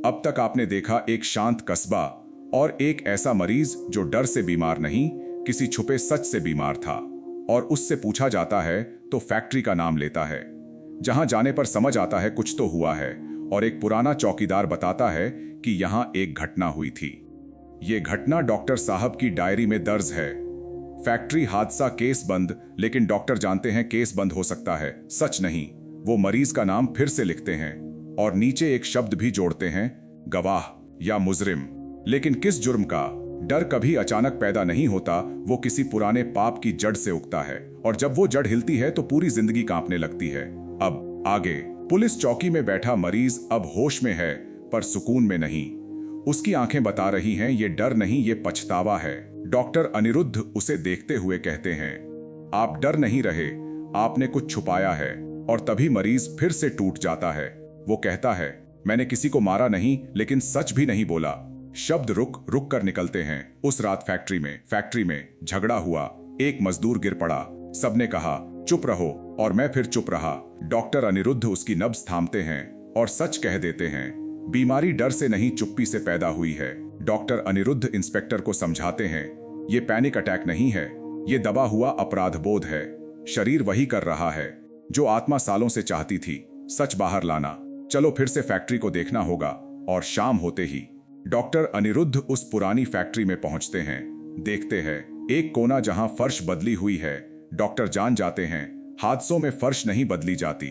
अब तक आपने देखा एक शांत कस्बा और एक ऐसा मरीज जो डर से बीमार नहीं, किसी छुपे सच से बीमार था, और उससे पूछा जाता है तो फैक्ट्री का नाम लेता है। जहां जाने पर समझ आता है कुछ तो हुआ है, और एक पुराना चौकीदार बताता है कि यहां एक घटना हुई थी। ये घटना डॉक्टर साहब की डायरी में दर्ज है। फैक्ट्री हादसा, केस बंद, लेकिन डॉक्टर जानते हैं केस बंद हो सकता है, सच नहीं। वो मरीज का नाम फिर से लिखते हैं और नीचे एक शब्द भी जोड़ते हैं, गवाह या मुजरिम। लेकिन किस जुर्म का? डर कभी अचानक पैदा नहीं होता, वो किसी पुराने पाप की जड़ से उगता है, और जब वो जड़ हिलती है तो पूरी जिंदगी कांपने लगती है। अब आगे। पुलिस चौकी में बैठा मरीज अब होश में है, पर सुकून में नहीं। उसकी आंखें बता रही हैं ये डर नहीं, ये पछतावा है। डॉक्टर अनिरुद्ध उसे देखते हुए कहते हैं, आप डर नहीं रहे, आपने कुछ छुपाया है। और तभी मरीज फिर से टूट जाता है। वो कहता है, मैंने किसी को मारा नहीं, लेकिन सच भी नहीं बोला। शब्द रुक रुक कर निकलते हैं। उस रात फैक्ट्री में झगड़ा हुआ। एक मजदूर गिर पड़ा, सबने कहा चुप रहो, और मैं फिर चुप रहा। डॉक्टर अनिरुद्ध उसकी नब्ज थामते हैं और सच कह देते हैं, बीमारी डर से नहीं, चुप्पी से पैदा हुई है। डॉक्टर अनिरुद्ध इंस्पेक्टर को समझाते हैं, ये पैनिक अटैक नहीं है, ये दबा हुआ अपराध बोध है। शरीर वही कर रहा है जो आत्मा सालों से चाहती थी, सच बाहर लाना। चलो फिर से फैक्ट्री को देखना होगा। और शाम होते ही डॉक्टर अनिरुद्ध उस पुरानी फैक्ट्री में पहुंचते हैं। देखते हैं एक कोना जहां फर्श बदली हुई है। डॉक्टर जान जाते हैं हादसों में फर्श नहीं बदली जाती,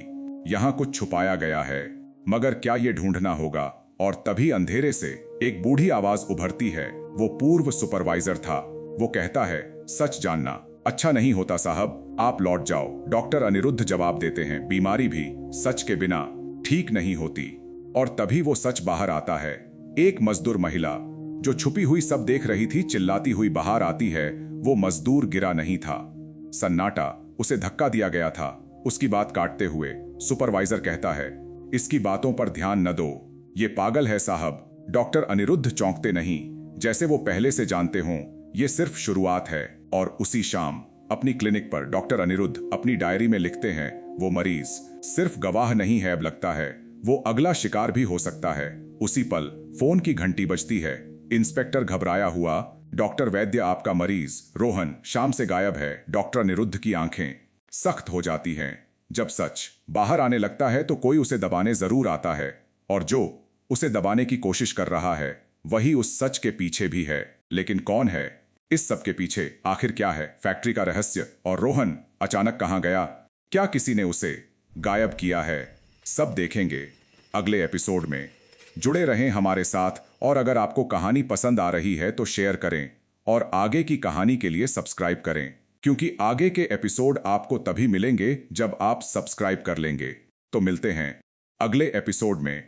यहां कुछ छुपाया गया है। मगर क्या ये ढूंढना होगा? और तभी अंधेरे से एक बूढ़ी आवाज उभरती है। वो पूर्व सुपरवाइजर था। वो कहता है, सच जानना अच्छा नहीं होता साहब, आप लौट जाओ। डॉक्टर अनिरुद्ध जवाब देते हैं, बीमारी भी सच के बिना ठीक नहीं होती। और तभी वो सच बाहर आता है। एक मजदूर महिला जो छुपी हुई सब देख रही थी, चिल्लाती हुई बाहर आती है। वो मजदूर गिरा नहीं था, सन्नाटा, उसे धक्का दिया गया था। उसकी बात काटते हुए सुपरवाइजर कहता है, इसकी बातों पर ध्यान न दो, ये पागल है साहब। डॉक्टर अनिरुद्ध चौंकते नहीं, जैसे वो पहले से जानते हों ये सिर्फ शुरुआत है। और उसी शाम अपनी क्लिनिक पर डॉक्टर अनिरुद्ध अपनी डायरी में लिखते हैं, वो मरीज सिर्फ गवाह नहीं है, अब लगता है वो अगला शिकार भी हो सकता है। उसी पल फोन की घंटी बजती है। इंस्पेक्टर घबराया हुआ, डॉक्टर वैद्य आपका मरीज रोहन शाम से गायब है। डॉक्टर अनिरुद्ध की आंखें सख्त हो जाती हैं। जब सच बाहर आने लगता है तो कोई उसे दबाने जरूर आता है, और जो उसे दबाने की कोशिश कर रहा है वही उस सच के पीछे भी है। लेकिन कौन है इस सब के पीछे? आखिर क्या है फैक्ट्री का रहस्य? और रोहन अचानक कहां गया? क्या किसी ने उसे गायब किया है? सब देखेंगे अगले एपिसोड में। जुड़े रहें हमारे साथ, और अगर आपको कहानी पसंद आ रही है तो शेयर करें, और आगे की कहानी के लिए सब्सक्राइब करें, क्योंकि आगे के एपिसोड आपको तभी मिलेंगे जब आप सब्सक्राइब कर लेंगे। तो मिलते हैं अगले एपिसोड में।